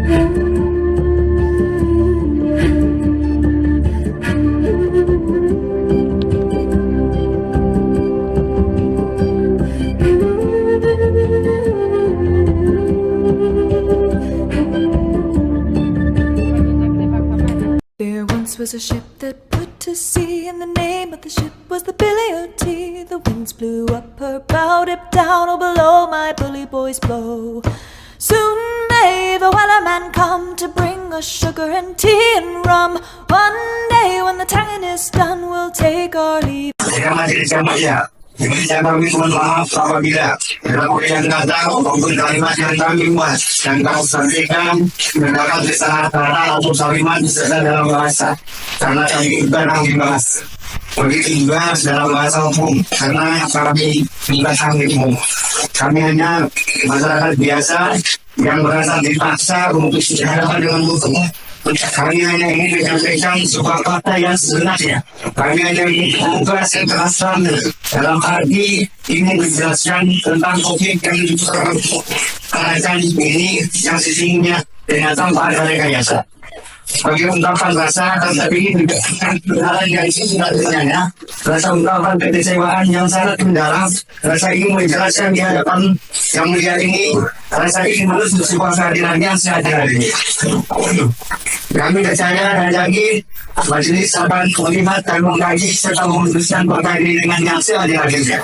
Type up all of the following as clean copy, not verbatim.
There once was a ship that put to sea, and the name of the ship was the Billy O.T. The winds blew up her bow, dipped down, oh below my bully boys blow. Soon may the wellerman come to bring us sugar and tea and rum. One day when the tonguing is done, we'll take our leave. Kami mohon maaf apabila dalam yang datang maupun kalimat yang kami buat dan kami sampaikan mendapat kesalahan atau kalimat disesat dalam bahasa karena kami juga dibahas. Begitu juga dalam bahasa umum karena kami membahas umum. Kami hanya masyarakat biasa yang merasa dipaksa untuk berhadapan dengan hukum. Kami hanya ingin menyampaikan sebuah fakta yang sebenarnya. Kami hanya ingin membuka kekerasan dalam arti ingin menjelaskan tentang topik yang dibicarakan ini yang sesungguhnya ternyata ada rekayasa. Bagi ungkapan rasa tetapi kendala yang sebenarnya rasa ungkapan kekecewaan yang sangat mendalam, rasa ingin menjelaskan di hadapan yang mulia ini, rasa ingin menuntut sebuah keadilan yang seadil-adilnya. Kami percaya dan lagi majelis akan melihat dan mengkaji serta memutuskan perkara ini dengan yang seadil-adilnya.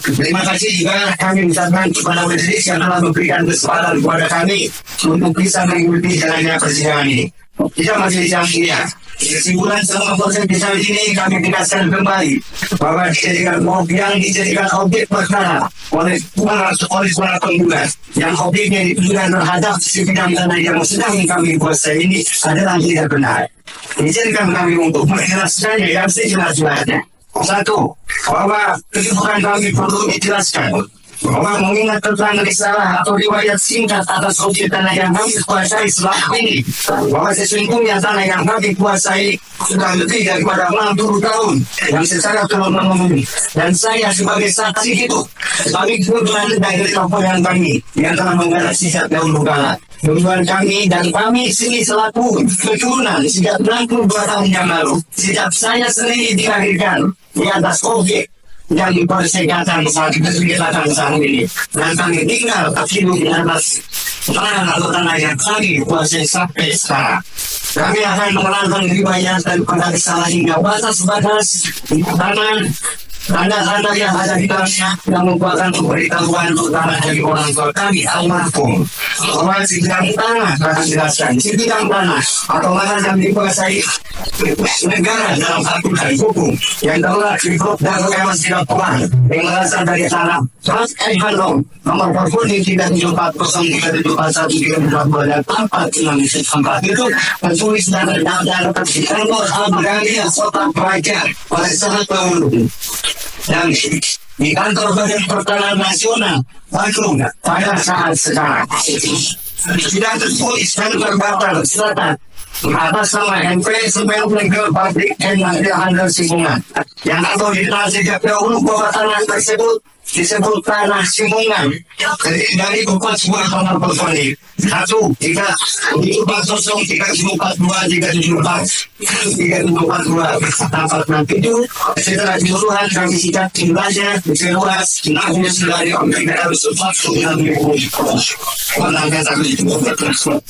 Terima kasih juga kami ucapkan kepada majelis yang telah memberikan kesempatan kepada kami untuk bisa mengikuti jalannya persidangan ini. Kita masih di sampingnya. Kesimpulan selama proses persidangan ini kami tegaskan kembali bahwa dijadikan objek perkara oleh para penggugat yang objeknya ditujukan terhadap sebidang tanah yang sedang kami kuasai ini adalah tidak benar. Izinkan kami untuk menjelaskannya yang sejelas-jelasnya. Satu, bahwa kesimpulan kami perlu dijelaskan bahwa mengingat tentang risalah atau riwayat singkat atas objek tanah yang kami kuasai selama ini, bahwa sesungguhnya tanah yang kami kuasai sudah lebih daripada 60 tahun yang secara turun-temurun, dan saya sebagai saksi itu kami kebetulan dari kelompok kami yang telah menggarap sejak dahulu kala. Tujuan kami dan kami sini selaku keturunan sejak 62 tahun yang lalu, sejak saya sendiri dilahirkan di atas objek yang dipersegakan saat kegiatan saat ini, dan kami tinggal hidup di atas tanah atau tanah yang kami kuasai sampai sekarang. Kami akan menerangkan riwayat dan kesalahan hingga batas-batas tanah tanda-tanda yang ada di dalamnya yang merupakan pemberitahuan utama dari orang tua kami almarhum bahwa sebidang tanah akan dijelaskan sebidang tanah atau lahan yang dikuasai negara dalam aturan hukum yang telah dan lewat dilakukan yang berasal dari tanah Trans Handong nomor Perpuni 3740374 dan 4 itu tertulis dan terdapat nomor Al-Baghdadi Kota Praja oleh sangat pengunduh. Dan di kantor Badan Pertanahan Nasional Bandung pada saat sekarang tidak tertulis dan terbatal selatan atas nama MP Semen Legal Public and Handel Simbungan yang atau dikenal sejak dahulu bahwa tanah tersebut disebut tanah Simbungan dari 4 sebuah nomor personil 1, 3, 402, 374, 374, setelah keseluruhan kami sikat jumlahnya seluas 69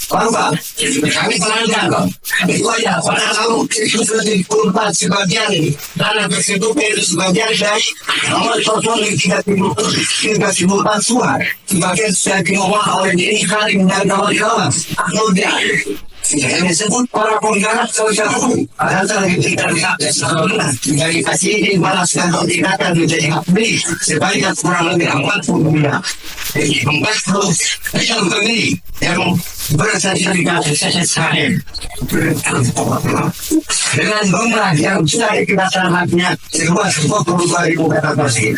bahwa kami terangkan riwayat pada tahun 1974 sebagian tanah tersebut itu sebagian dari nomor personil 374 suar sebagian sudah diolah oleh diri kali dan kawan-kawan kemudian yang disebut para penggarap sosial adalah tidak dari kasih ini malas dan tindakan menjadi hak beli sebanyak kurang lebih 40 miliar. Jadi 40 yang begini yang bersertifikat SSHM dengan jumlah yang sudah dikatakan haknya seluas 22.000 meter persegi.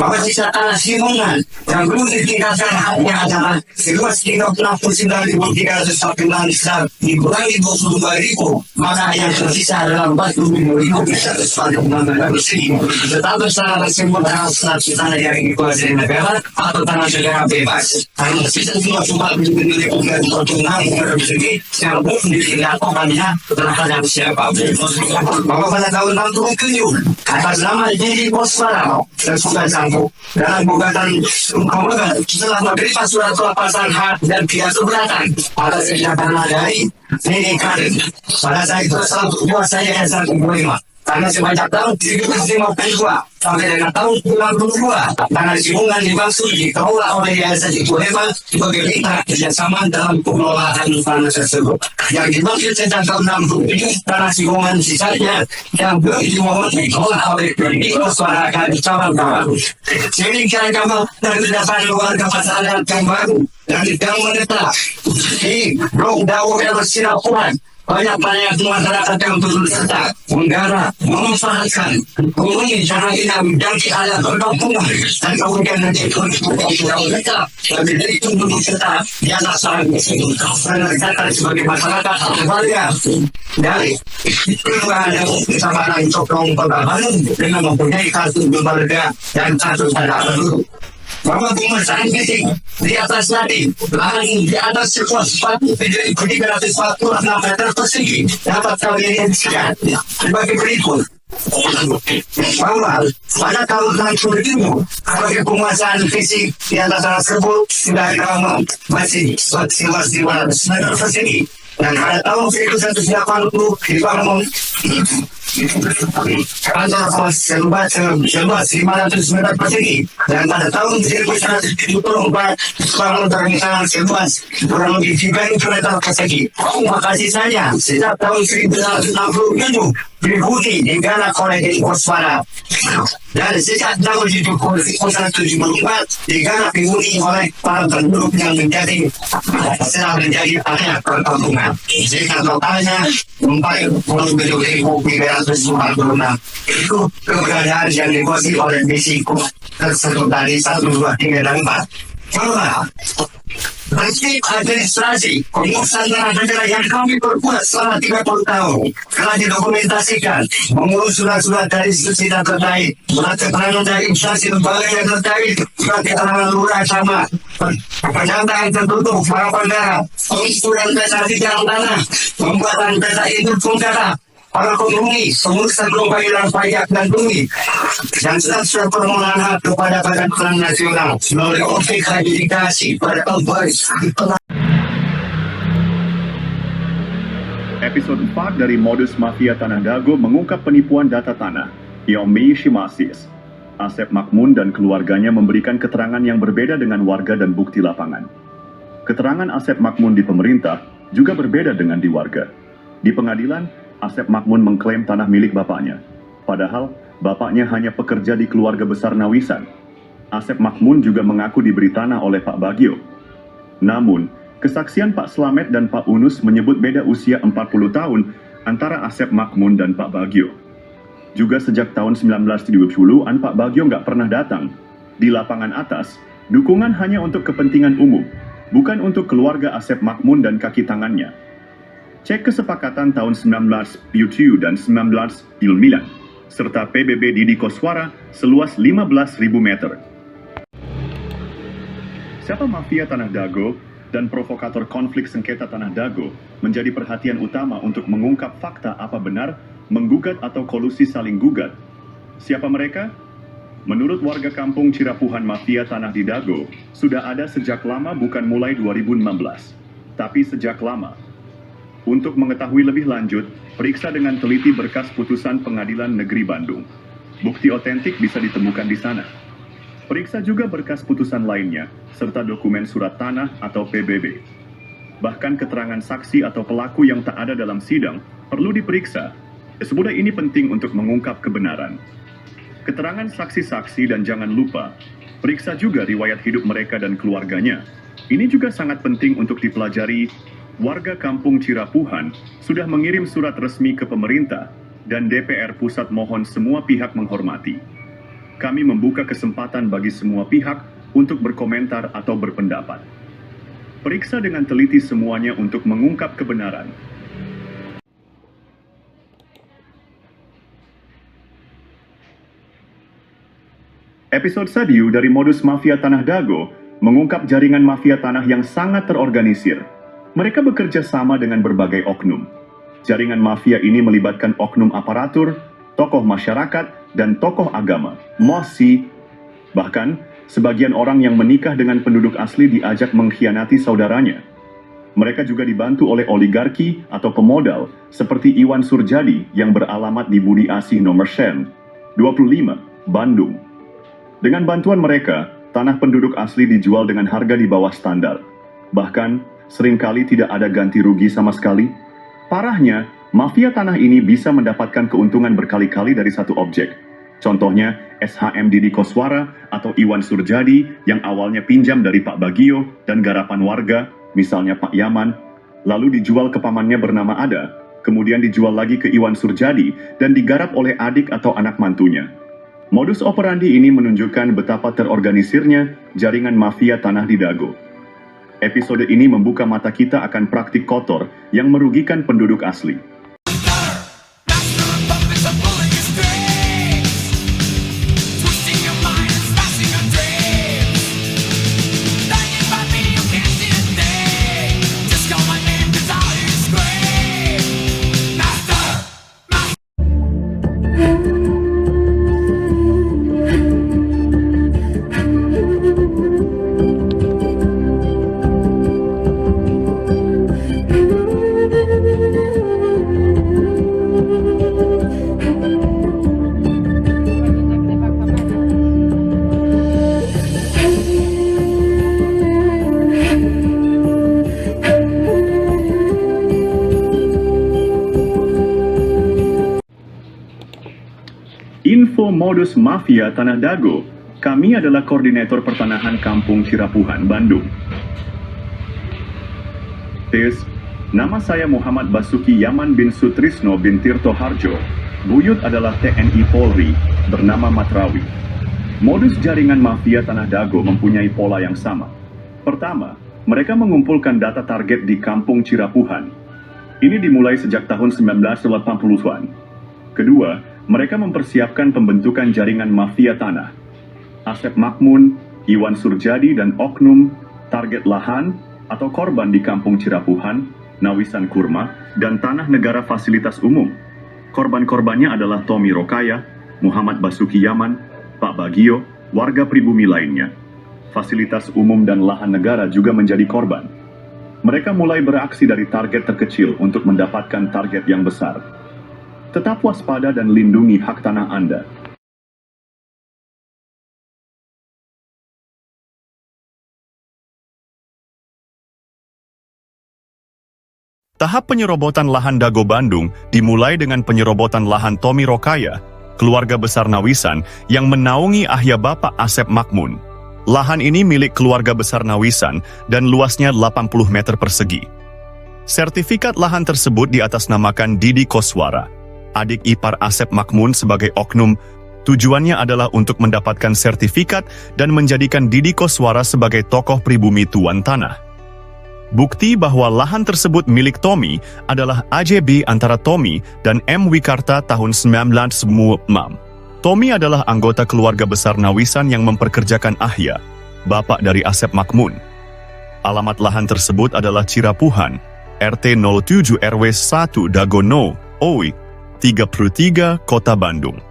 Bahwa sisa tanah Simbungan yang belum dikatakan haknya adalah seluas 39.349 dikurangi 22.000, maka yang tersisa adalah 40.000 bisa sesuatu dengan persegi. Tetapi secara tersebut harus tanah yang dikuasai negara atau tanah negara bebas. Hanya sisa 40.000 lingkungan pertunangan yang bersegi yang pun ditinggalkannya terhadap siapapun. Bahwa pada tahun 67 atas nama Didi Koswara tersudah sanggup dalam gugatan penggugat setelah menerima surat pelepasan hak dan pihak keberatan atas tindakan dari Didi Karim. Pada saat itu selalu saya yang satu karena sebanyak tahun 1952 sampai dengan tahun 1992 tanah Simungan dimaksud dikelola oleh Yayasan Ibu Hebat sebagai mitra kerjasama dalam pengelolaan tanah tersebut. Yang dimaksud sejak tahun 67 tanah Simungan sisanya yang dimohon dikelola oleh Didi Koswara di cabang baru. Sehingga agama dan kedatangan warga masyarakat yang baru dan yang menetap di Blok Dawo yang Singapura. Banyak-banyak masyarakat yang turut serta menggarap, memanfaatkan menghuni jalan inam dan dialah berkampungan dan kemudian nanti yang tetap lebih dari itu serta di atas sarang tersebut mengerjakan sebagai masyarakat warga dari perubahan yang kesabaran sokong perbahanan dengan mempunyai kartu keluarga dan kartu tanda penduduk. Bahwa penguasaan fisik di atas nadi, lahan di atas sebuah sepatu menjadi 346 meter persegi dapat kalian sekian sebagai berikut. Bahwa pada tahun 67 sebagai penguasaan fisik di atas tanah tersebut sudah masih 200 meter persegi dan pada tahun 1980 dibangun kantor pos seluas 500 meter persegi dan pada tahun 1974 dibangun terminal seluas kurang lebih 3 meter persegi. Maka sisanya sejak tahun 1967 dihuni digarap oleh Didi Koswara dan sejak tahun 1974 digarap dihuni oleh para penduduk yang sedang menjadi area perkampungan. Jika totalnya 40.346 itu keberadaan yang dikuasai oleh Meksiko tersebut dari 1, 2, 3, dan 4. Bahwa prinsip administrasi pengurusan tanah negara yang kami perbuat selama 30 tahun telah didokumentasikan mengurus surat-surat dari institusi terkait, surat keterangan dari instansi lembaga yang terkait, surat keterangan lurah sama penyantai tertutup para penggara, pengusuran peta di jalan tanah, pembuatan peta induk penggara, para penghuni, pengurusan pembayaran pajak dan bumi, dan surat permohonan hak kepada Badan Pangan Nasional melalui OPK dedikasi pada Episode 4 dari Modus Mafia Tanah Dago mengungkap penipuan data tanah, Yomi Shimasis. Asep Makmun dan keluarganya memberikan keterangan yang berbeda dengan warga dan bukti lapangan. Keterangan Asep Makmun di pemerintah juga berbeda dengan di warga. Di pengadilan, Asep Makmun mengklaim tanah milik bapaknya. Padahal, bapaknya hanya pekerja di keluarga besar Nawisan. Asep Makmun juga mengaku diberi tanah oleh Pak Bagio. Namun, kesaksian Pak Slamet dan Pak Unus menyebut beda usia 40 tahun antara Asep Makmun dan Pak Bagio. Juga sejak tahun 1970-an Pak Bagio nggak pernah datang. Di lapangan atas, dukungan hanya untuk kepentingan umum, bukan untuk keluarga Asep Makmun dan kaki tangannya. Cek kesepakatan tahun 1977 dan 1999, serta PBB Didi Koswara seluas 15.000 meter. Siapa mafia Tanah Dago dan provokator konflik sengketa Tanah Dago menjadi perhatian utama untuk mengungkap fakta apa benar, menggugat atau kolusi saling gugat. Siapa mereka? Menurut warga kampung Cirapuhan mafia Tanah di Dago, sudah ada sejak lama bukan mulai 2016, tapi sejak lama. Untuk mengetahui lebih lanjut, periksa dengan teliti berkas putusan Pengadilan Negeri Bandung. Bukti otentik bisa ditemukan di sana. Periksa juga berkas putusan lainnya, serta dokumen surat tanah atau PBB. Bahkan keterangan saksi atau pelaku yang tak ada dalam sidang perlu diperiksa. Semudah ini penting untuk mengungkap kebenaran. Keterangan saksi-saksi dan jangan lupa, periksa juga riwayat hidup mereka dan keluarganya. Ini juga sangat penting untuk dipelajari. Warga kampung Cirapuhan sudah mengirim surat resmi ke pemerintah dan DPR pusat mohon semua pihak menghormati. Kami membuka kesempatan bagi semua pihak untuk berkomentar atau berpendapat. Periksa dengan teliti semuanya untuk mengungkap kebenaran. Episode Sadiu dari Modus Mafia Tanah Dago mengungkap jaringan mafia tanah yang sangat terorganisir. Mereka bekerja sama dengan berbagai oknum. Jaringan mafia ini melibatkan oknum aparatur, tokoh masyarakat, dan tokoh agama. Bahkan, sebagian orang yang menikah dengan penduduk asli diajak mengkhianati saudaranya. Mereka juga dibantu oleh oligarki atau pemodal seperti Iwan Surjadi yang beralamat di Budi Asih nomor Sen, 25, Bandung. Dengan bantuan mereka, tanah penduduk asli dijual dengan harga di bawah standar. Bahkan, seringkali tidak ada ganti rugi sama sekali. Parahnya, mafia tanah ini bisa mendapatkan keuntungan berkali-kali dari satu objek. Contohnya, SHM Didi Koswara atau Iwan Surjadi yang awalnya pinjam dari Pak Bagio dan garapan warga, misalnya Pak Yaman, lalu dijual ke pamannya bernama Ada, kemudian dijual lagi ke Iwan Surjadi dan digarap oleh adik atau anak mantunya. Modus operandi ini menunjukkan betapa terorganisirnya jaringan mafia tanah di Dago. Episode ini membuka mata kita akan praktik kotor yang merugikan penduduk asli. Info modus mafia Tanah Dago. Kami adalah koordinator pertanahan Kampung Cirapuhan, Bandung. Tes, nama saya Muhammad Basuki Yaman bin Sutrisno bin Tirto Harjo. Buyut adalah TNI Polri, bernama Matrawi. Modus jaringan mafia Tanah Dago mempunyai pola yang sama. Pertama, mereka mengumpulkan data target di Kampung Cirapuhan. Ini dimulai sejak tahun 1980-an. Kedua, mereka mempersiapkan pembentukan jaringan mafia tanah. Asep Makmun, Iwan Surjadi, dan oknum, target lahan atau korban di Kampung Cirapuhan, Nawisan Kurma, dan tanah negara fasilitas umum. Korban-korbannya adalah Tommy Rokaya, Muhammad Basuki Yaman, Pak Bagio, warga pribumi lainnya. Fasilitas umum dan lahan negara juga menjadi korban. Mereka mulai beraksi dari target terkecil untuk mendapatkan target yang besar. Tetap waspada dan lindungi hak tanah Anda. Tahap penyerobotan lahan Dago Bandung dimulai dengan penyerobotan lahan Tommy Rokaya, keluarga besar Nawisan yang menaungi ayah Bapak Asep Makmun. Lahan ini milik keluarga besar Nawisan dan luasnya 80 meter persegi. Sertifikat lahan tersebut diatasnamakan Didi Koswara, adik ipar Asep Makmun sebagai oknum. Tujuannya adalah untuk mendapatkan sertifikat dan menjadikan Didi Koswara sebagai tokoh pribumi tuan tanah. Bukti bahwa lahan tersebut milik Tommy adalah AJB antara Tommy dan M. Wikarta tahun 1996. Tommy adalah anggota keluarga besar Nawisan yang memperkerjakan Ahya, bapak dari Asep Makmun. Alamat lahan tersebut adalah Cirapuhan, RT 07 RW 1 Dagono, Owi, 33, Kota Bandung.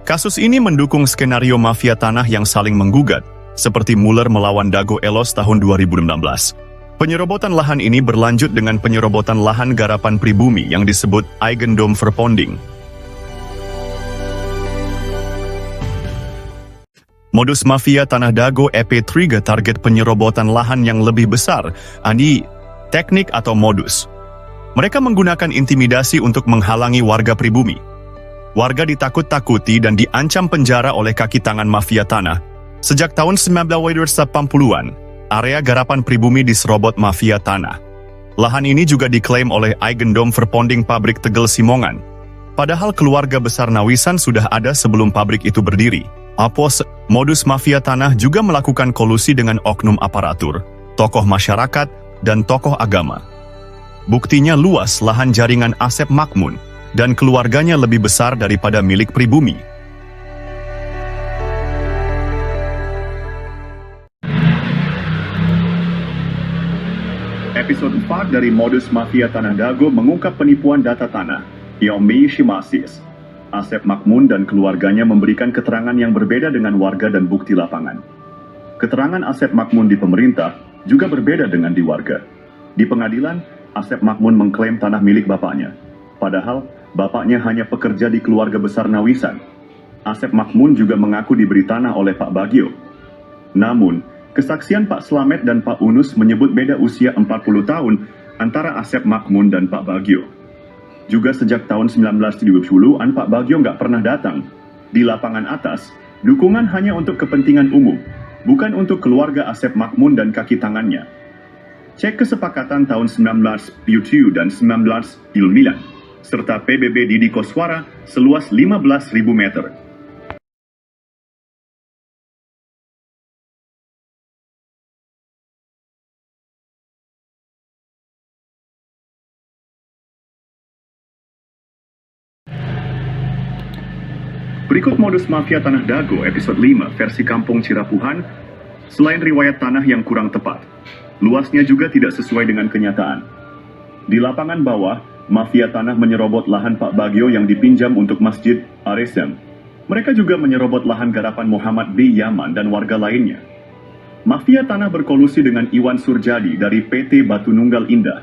Kasus ini mendukung skenario mafia tanah yang saling menggugat, seperti Muller melawan Dago Elos tahun 2016. Penyerobotan lahan ini berlanjut dengan penyerobotan lahan garapan pribumi yang disebut Eigendom Verponding. Modus mafia Tanah Dago EP3 target penyerobotan lahan yang lebih besar, teknik atau modus. Mereka menggunakan intimidasi untuk menghalangi warga pribumi. Warga ditakut-takuti dan diancam penjara oleh kaki tangan mafia tanah. Sejak tahun 1980-an, area garapan pribumi diserobot mafia tanah. Lahan ini juga diklaim oleh Eigendom Verponding pabrik Tegel Simongan. Padahal keluarga besar Nawisan sudah ada sebelum pabrik itu berdiri. Modus mafia tanah juga melakukan kolusi dengan oknum aparatur, tokoh masyarakat, dan tokoh agama. Buktinya luas lahan jaringan Asep Makmun, dan keluarganya lebih besar daripada milik pribumi. Episode 4 dari Modus Mafia Tanah Dago mengungkap penipuan data tanah, Yomi Shimasis. Asep Makmun dan keluarganya memberikan keterangan yang berbeda dengan warga dan bukti lapangan. Keterangan Asep Makmun di pemerintah juga berbeda dengan di warga. Di pengadilan, Asep Makmun mengklaim tanah milik bapaknya. Padahal, bapaknya hanya pekerja di keluarga besar Nawisan. Asep Makmun juga mengaku diberi tanah oleh Pak Bagio. Namun, kesaksian Pak Slamet dan Pak Unus menyebut beda usia 40 tahun antara Asep Makmun dan Pak Bagio. Juga sejak tahun 1970-an Pak Bagio nggak pernah datang. Di lapangan atas, dukungan hanya untuk kepentingan umum, bukan untuk keluarga Asep Makmun dan kaki tangannya. Cek kesepakatan tahun 1977 dan 1999, serta PBB Didi Koswara seluas 15.000 meter. Berikut Modus Mafia Tanah Dago episode 5 versi Kampung Cirapuhan. Selain riwayat tanah yang kurang tepat, luasnya juga tidak sesuai dengan kenyataan. Di lapangan bawah, mafia tanah menyerobot lahan Pak Bagio yang dipinjam untuk Masjid Aresem. Mereka juga menyerobot lahan garapan Muhammad B. Yaman dan warga lainnya. Mafia tanah berkolusi dengan Iwan Surjadi dari PT Batu Nunggal Indah.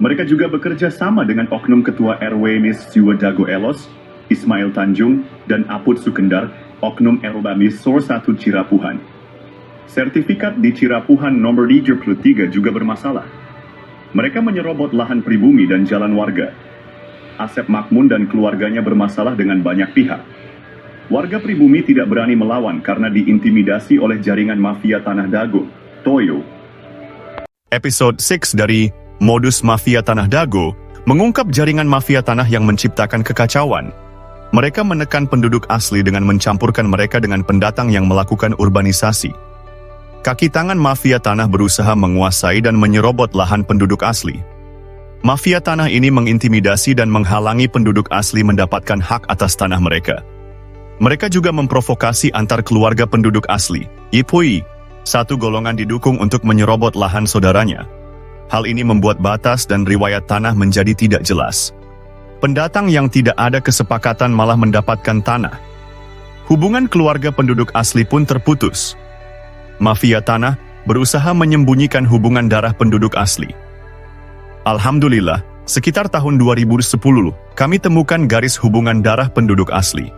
Mereka juga bekerja sama dengan oknum Ketua RW Nis Jiwa Dago Elos, Ismail Tanjung, dan Aput Sukendar, oknum Erobamis Sor 1 Cirapuhan. Sertifikat di Cirapuhan nomor 33 juga bermasalah. Mereka menyerobot lahan pribumi dan jalan warga. Asep Makmun dan keluarganya bermasalah dengan banyak pihak. Warga pribumi tidak berani melawan karena diintimidasi oleh jaringan mafia Tanah Dago, Toyo. Episode 6 dari Modus Mafia Tanah Dago mengungkap jaringan mafia tanah yang menciptakan kekacauan. Mereka menekan penduduk asli dengan mencampurkan mereka dengan pendatang yang melakukan urbanisasi. Kaki tangan mafia tanah berusaha menguasai dan menyerobot lahan penduduk asli. Mafia tanah ini mengintimidasi dan menghalangi penduduk asli mendapatkan hak atas tanah mereka. Mereka juga memprovokasi antar keluarga penduduk asli, Ipui. Satu golongan didukung untuk menyerobot lahan saudaranya. Hal ini membuat batas dan riwayat tanah menjadi tidak jelas. Pendatang yang tidak ada kesepakatan malah mendapatkan tanah. Hubungan keluarga penduduk asli pun terputus. Mafia tanah berusaha menyembunyikan hubungan darah penduduk asli. Alhamdulillah, sekitar tahun 2010, kami temukan garis hubungan darah penduduk asli.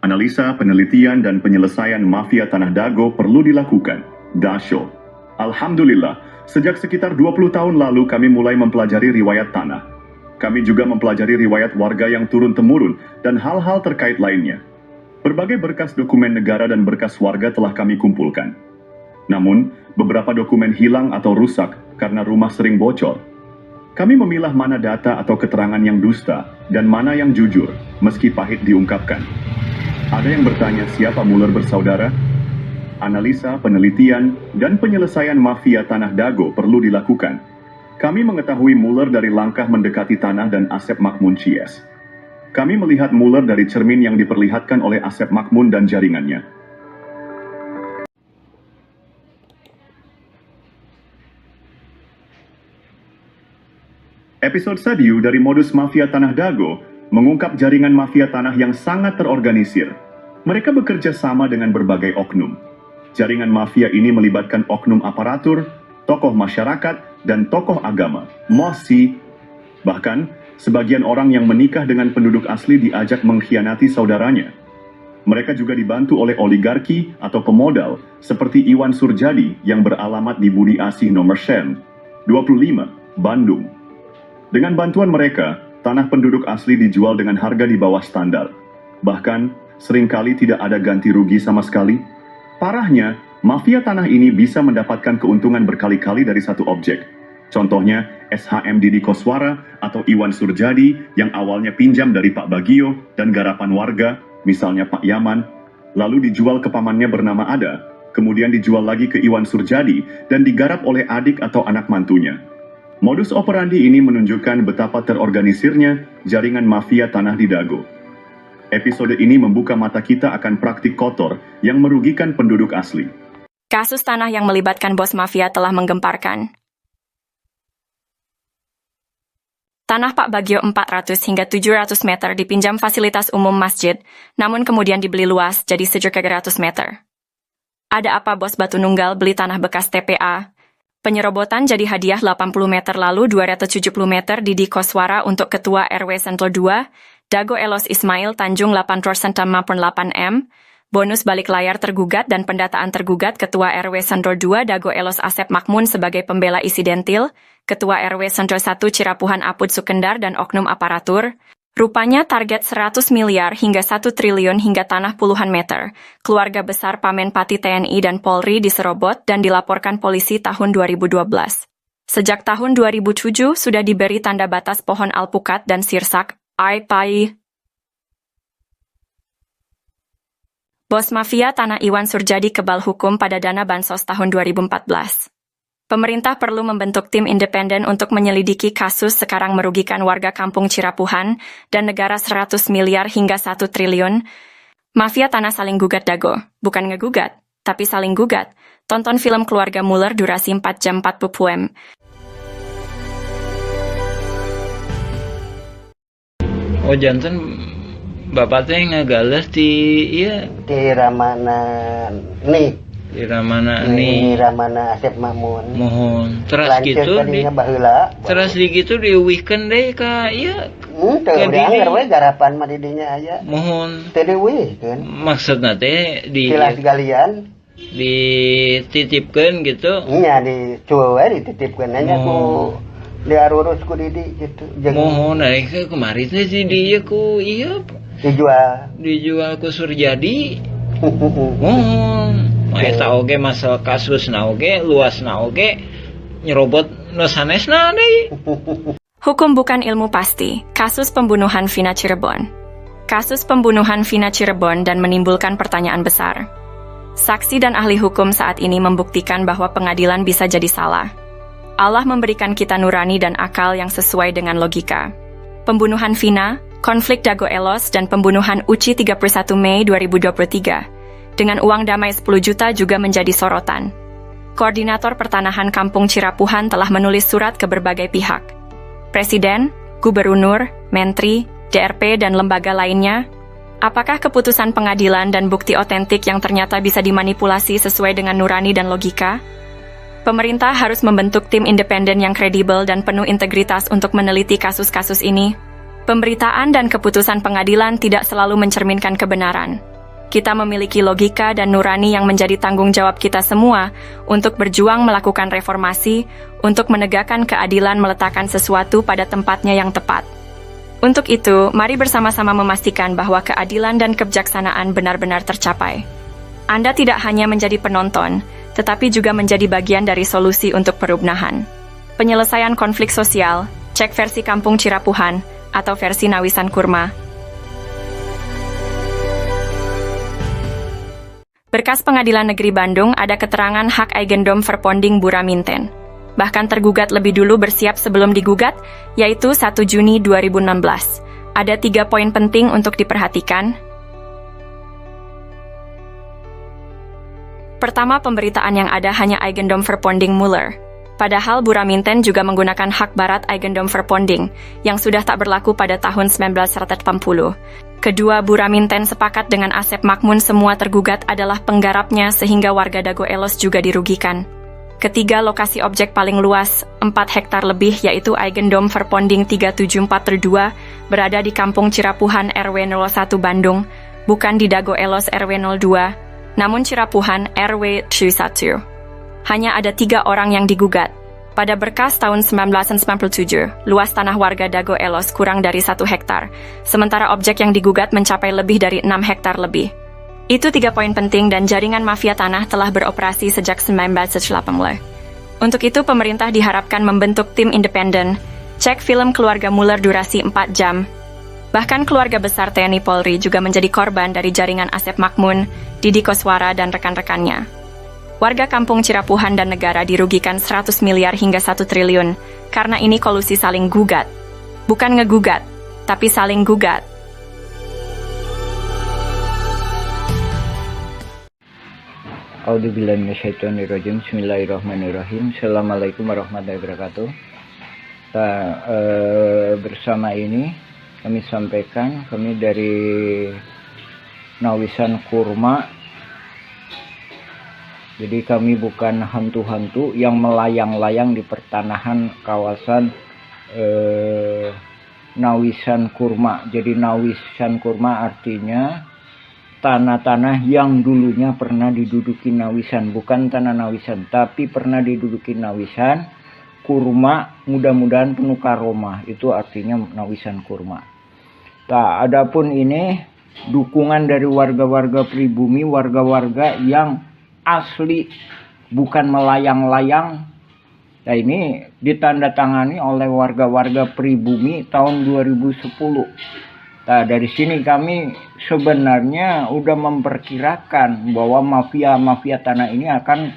Analisa, penelitian, dan penyelesaian mafia Tanah Dago perlu dilakukan. Dasyo. Alhamdulillah, sejak sekitar 20 tahun lalu kami mulai mempelajari riwayat tanah. Kami juga mempelajari riwayat warga yang turun-temurun dan hal-hal terkait lainnya. Berbagai berkas dokumen negara dan berkas warga telah kami kumpulkan. Namun, beberapa dokumen hilang atau rusak karena rumah sering bocor. Kami memilah mana data atau keterangan yang dusta dan mana yang jujur, meski pahit diungkapkan. Ada yang bertanya siapa Muller bersaudara? Analisa, penelitian, dan penyelesaian mafia Tanah Dago perlu dilakukan. Kami mengetahui Muller dari langkah mendekati tanah dan Asep Makmun Cies. Kami melihat Muller dari cermin yang diperlihatkan oleh Asep Makmun dan jaringannya. Episode Sadiu dari Modus Mafia Tanah Dago mengungkap jaringan mafia tanah yang sangat terorganisir. Mereka bekerja sama dengan berbagai oknum. Jaringan mafia ini melibatkan oknum aparatur, tokoh masyarakat, dan tokoh agama, mosi. Bahkan, sebagian orang yang menikah dengan penduduk asli diajak mengkhianati saudaranya. Mereka juga dibantu oleh oligarki atau pemodal, seperti Iwan Surjadi yang beralamat di Budi Asih nomor 25, Bandung. Dengan bantuan mereka, tanah penduduk asli dijual dengan harga di bawah standar. Bahkan, seringkali tidak ada ganti rugi sama sekali. Parahnya, mafia tanah ini bisa mendapatkan keuntungan berkali-kali dari satu objek. Contohnya, SHM Didi Koswara atau Iwan Surjadi yang awalnya pinjam dari Pak Bagio dan garapan warga, misalnya Pak Yaman, lalu dijual ke pamannya bernama Ada, kemudian dijual lagi ke Iwan Surjadi dan digarap oleh adik atau anak mantunya. Modus operandi ini menunjukkan betapa terorganisirnya jaringan mafia tanah di Dago. Episode ini membuka mata kita akan praktik kotor yang merugikan penduduk asli. Kasus tanah yang melibatkan bos mafia telah menggemparkan. Tanah Pak Bagio 400 hingga 700 meter dipinjam fasilitas umum masjid, namun kemudian dibeli luas jadi 700 meter. Ada apa bos Batu Nunggal beli tanah bekas TPA? Penyerobotan jadi hadiah 80 meter lalu 270 meter di Koswara untuk Ketua RW Sentul 2, Dago Elos Ismail Tanjung 8% maupun 8M, bonus balik layar tergugat dan pendataan tergugat Ketua RW Sentul 2 Dago Elos Asep Makmun sebagai pembela isidentil, Ketua RW Sentul 1 Cirapuhan Apud Sukendar dan oknum aparatur. Rupanya target 100 miliar hingga 1 triliun hingga tanah puluhan meter. Keluarga besar Pamenpati TNI dan Polri diserobot dan dilaporkan polisi tahun 2012. Sejak tahun 2007 sudah diberi tanda batas pohon alpukat dan sirsak, Pai. Bos mafia Tanah Iwan Surjadi kebal hukum pada dana bansos tahun 2014. Pemerintah perlu membentuk tim independen untuk menyelidiki kasus sekarang merugikan warga kampung Cirapuhan dan negara 100 miliar hingga 1 triliun. Mafia tanah saling gugat Dago, bukan ngegugat, tapi saling gugat. Tonton film Keluarga Muller durasi 4 jam 40 poem. Oh janten bapak teh ngagales di iya di Ramana nih di Ramana di nih Ramana Asep Makmun mohon terus lanceuk gitu di tadinya baheula terus di gitu diuwihkeun deui ka ieu teu ke udah diri. we garapan mah di dinya aya mohon teu dieuwihkeun maksudna teh di tilas galian dititipkeun gitu nya dicueul we dititipkeun nya ku diarurus ku Didi gitu mohon ari kemarin teh di dieu ku ieu dijual ku Surjadi mohon eta oge masalah kasusna oge luasna oge nyerobot nu sanesna deui. Hukum bukan ilmu pasti. Kasus pembunuhan Vina Cirebon. Kasus pembunuhan Vina Cirebon dan menimbulkan pertanyaan besar. Saksi dan ahli hukum saat ini membuktikan bahwa pengadilan bisa jadi salah. Allah memberikan kita nurani dan akal yang sesuai dengan logika. Pembunuhan Vina, konflik Dago Elos dan pembunuhan Uci 31 Mei 2023. Dengan uang damai 10 juta juga menjadi sorotan. Koordinator Pertanahan Kampung Cirapuhan telah menulis surat ke berbagai pihak. Presiden, Gubernur, Menteri, DRP, dan lembaga lainnya. Apakah keputusan pengadilan dan bukti otentik yang ternyata bisa dimanipulasi sesuai dengan nurani dan logika? Pemerintah harus membentuk tim independen yang kredibel dan penuh integritas untuk meneliti kasus-kasus ini. Pemberitaan dan keputusan pengadilan tidak selalu mencerminkan kebenaran. Kita memiliki logika dan nurani yang menjadi tanggung jawab kita semua untuk berjuang melakukan reformasi, untuk menegakkan keadilan meletakkan sesuatu pada tempatnya yang tepat. Untuk itu, mari bersama-sama memastikan bahwa keadilan dan kebijaksanaan benar-benar tercapai. Anda tidak hanya menjadi penonton, tetapi juga menjadi bagian dari solusi untuk perubahan. Penyelesaian konflik sosial, cek versi Kampung Cirapuhan, atau versi Nawisan Kurma. Berkas Pengadilan Negeri Bandung ada keterangan hak Eigendom Verponding Buraminten. Bahkan tergugat lebih dulu bersiap sebelum digugat, yaitu 1 Juni 2016. Ada 3 poin penting untuk diperhatikan. Pertama, pemberitaan yang ada hanya Eigendom Verponding Muller. Padahal Buraminten juga menggunakan hak barat Eigendom Verponding, yang sudah tak berlaku pada tahun 1980. Kedua, Buraminten sepakat dengan Asep Makmun semua tergugat adalah penggarapnya sehingga warga Dago Elos juga dirugikan. Ketiga, lokasi objek paling luas, 4 hektar lebih yaitu Eigendom Verponding 37432, berada di Kampung Cirapuhan RW 01 Bandung, bukan di Dago Elos RW 02, namun Cirapuhan RW 31. Hanya ada 3 orang yang digugat. Pada berkas tahun 1997, luas tanah warga Dago Elos kurang dari 1 hektar, sementara objek yang digugat mencapai lebih dari 6 hektar lebih. Itu 3 poin penting dan jaringan mafia tanah telah beroperasi sejak 1980. Untuk itu, pemerintah diharapkan membentuk tim independen, cek film Keluarga Muller durasi 4 jam. Bahkan keluarga besar TNI Polri juga menjadi korban dari jaringan Asep Makmun, Didi Koswara, dan rekan-rekannya. Warga Kampung Cirapuhan dan negara dirugikan 100 miliar hingga 1 triliun, karena ini kolusi saling gugat. Bukan ngegugat, tapi saling gugat. A'udzubillahi minasyaitonirrajim. Bismillahirrahmanirrahim. Assalamualaikum warahmatullahi wabarakatuh. Bersama ini kami sampaikan, kami dari Nawisan Kurma. Jadi kami bukan hantu-hantu yang melayang-layang di pertanahan kawasan Nawisan Kurma. Jadi Nawisan Kurma artinya tanah-tanah yang dulunya pernah diduduki Nawisan, bukan tanah Nawisan, tapi pernah diduduki Nawisan. Kurma mudah-mudahan penuh karomah, itu artinya Nawisan Kurma. Nah, adapun ini dukungan dari warga-warga pribumi, warga-warga yang asli, bukan melayang-layang. Nah, ini ditandatangani oleh warga-warga pribumi tahun 2010. Nah, dari sini kami sebenarnya udah memperkirakan bahwa mafia-mafia tanah ini akan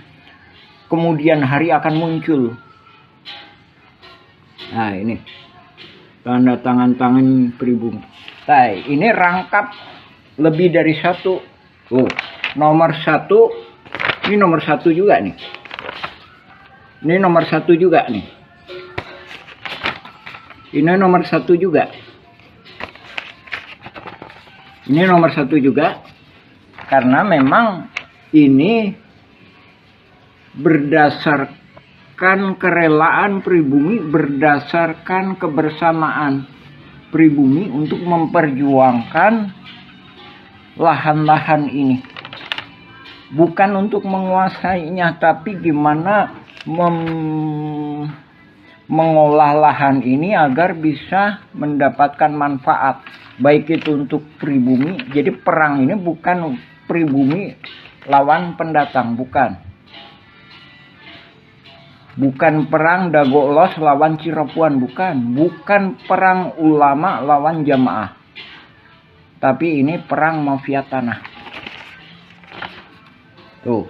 kemudian hari akan muncul. Nah, ini tanda tangan pribumi. Nah, ini rangkap lebih dari satu. Nomor satu. Ini nomor satu juga nih. Ini nomor satu juga nih. Ini nomor satu juga. Ini nomor satu juga. Karena memang ini berdasarkan kerelaan pribumi, berdasarkan kebersamaan pribumi untuk memperjuangkan lahan-lahan ini. Bukan untuk menguasainya, tapi gimana mengolah lahan ini agar bisa mendapatkan manfaat, baik itu untuk pribumi. Jadi perang ini bukan pribumi lawan pendatang, bukan perang Dagolos lawan Cirepuan, bukan perang ulama lawan jamaah, tapi ini perang mafia tanah. Tuh,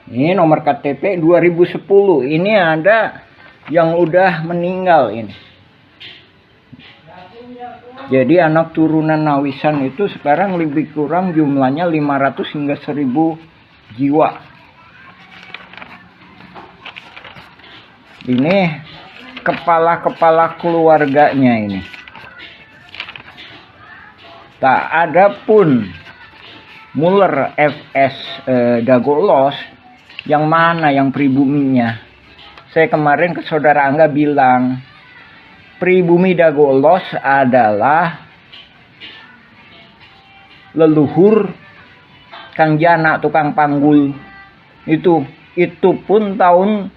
ini nomor KTP 2010. Ini ada yang udah meninggal ini. Jadi anak turunan Nawisan itu sekarang lebih kurang jumlahnya 500 hingga 1000 jiwa. Ini kepala-kepala keluarganya ini. Tak ada pun Muller FS Dagolos yang mana yang pribuminya. Saya kemarin ke saudara Angga bilang pribumi Dagolos adalah leluhur Kang Jana tukang panggul. Itu pun tahun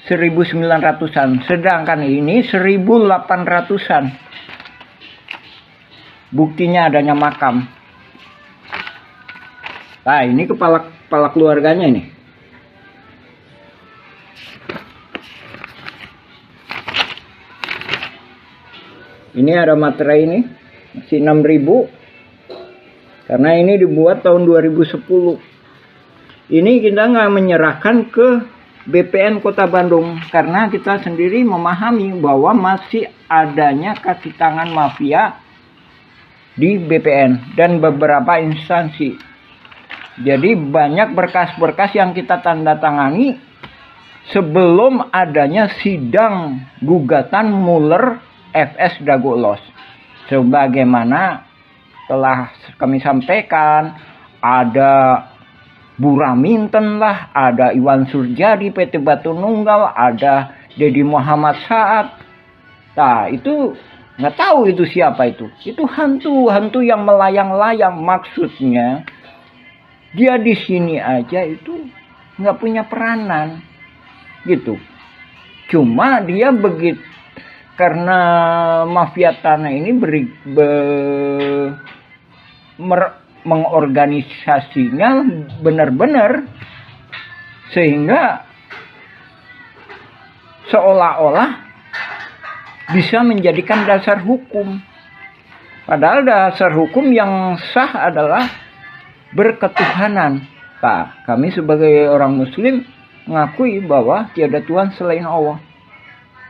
1900-an, sedangkan ini 1800-an. Buktinya adanya makam. Nah, ini kepala keluarganya ini. Ini ada materai ini, masih 6.000. Karena ini dibuat tahun 2010. Ini kita nggak menyerahkan ke BPN Kota Bandung karena kita sendiri memahami bahwa masih adanya kaki tangan mafia di BPN dan beberapa instansi. Jadi banyak berkas-berkas yang kita tanda tangani sebelum adanya sidang gugatan Muller FS Dagolos. Sebagaimana telah kami sampaikan, ada Buraminten lah, ada Iwan Surjadi PT Batu Nunggal, ada Dedi Muhammad Saad. Nah, itu nggak tahu itu siapa itu. Itu hantu yang melayang-layang. Maksudnya dia di sini aja itu nggak punya peranan, gitu. Cuma dia begitu karena mafia tanah ini mengorganisasinya benar-benar sehingga seolah-olah bisa menjadikan dasar hukum. Padahal dasar hukum yang sah adalah berketuhanan. Nah, kami sebagai orang muslim mengakui bahwa tiada Tuhan selain Allah.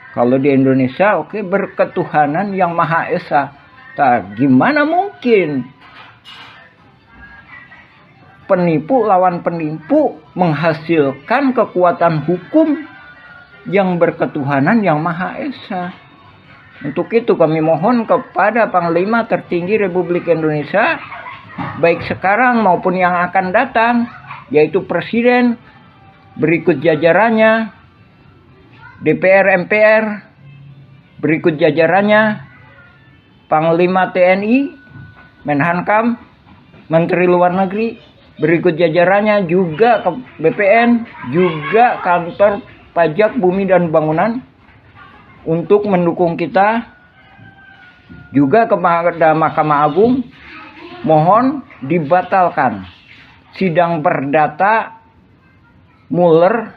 Kalau di Indonesia berketuhanan yang Maha Esa. Nah, gimana mungkin penipu lawan penipu menghasilkan kekuatan hukum yang berketuhanan yang Maha Esa. Untuk itu kami mohon kepada Panglima Tertinggi Republik Indonesia, baik sekarang maupun yang akan datang, yaitu Presiden, berikut jajarannya, DPR MPR, berikut jajarannya, Panglima TNI, Menhankam, Menteri Luar Negeri, berikut jajarannya juga ke BPN, juga Kantor Pajak Bumi dan Bangunan, untuk mendukung kita, juga kepada Mahkamah Agung, mohon dibatalkan sidang perdata Mueller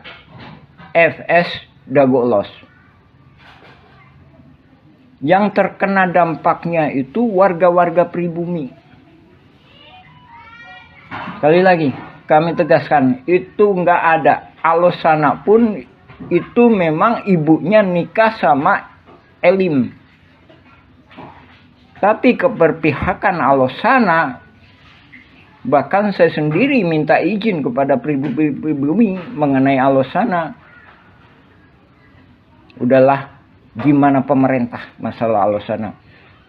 FS Dagolos. Yang terkena dampaknya itu warga-warga pribumi. Sekali lagi kami tegaskan, itu nggak ada. Alosana pun itu memang ibunya nikah sama Elim. Tapi keberpihakan Alosana, bahkan saya sendiri minta izin kepada pribumi mengenai Alosana. Udahlah, gimana pemerintah masalah Alosana.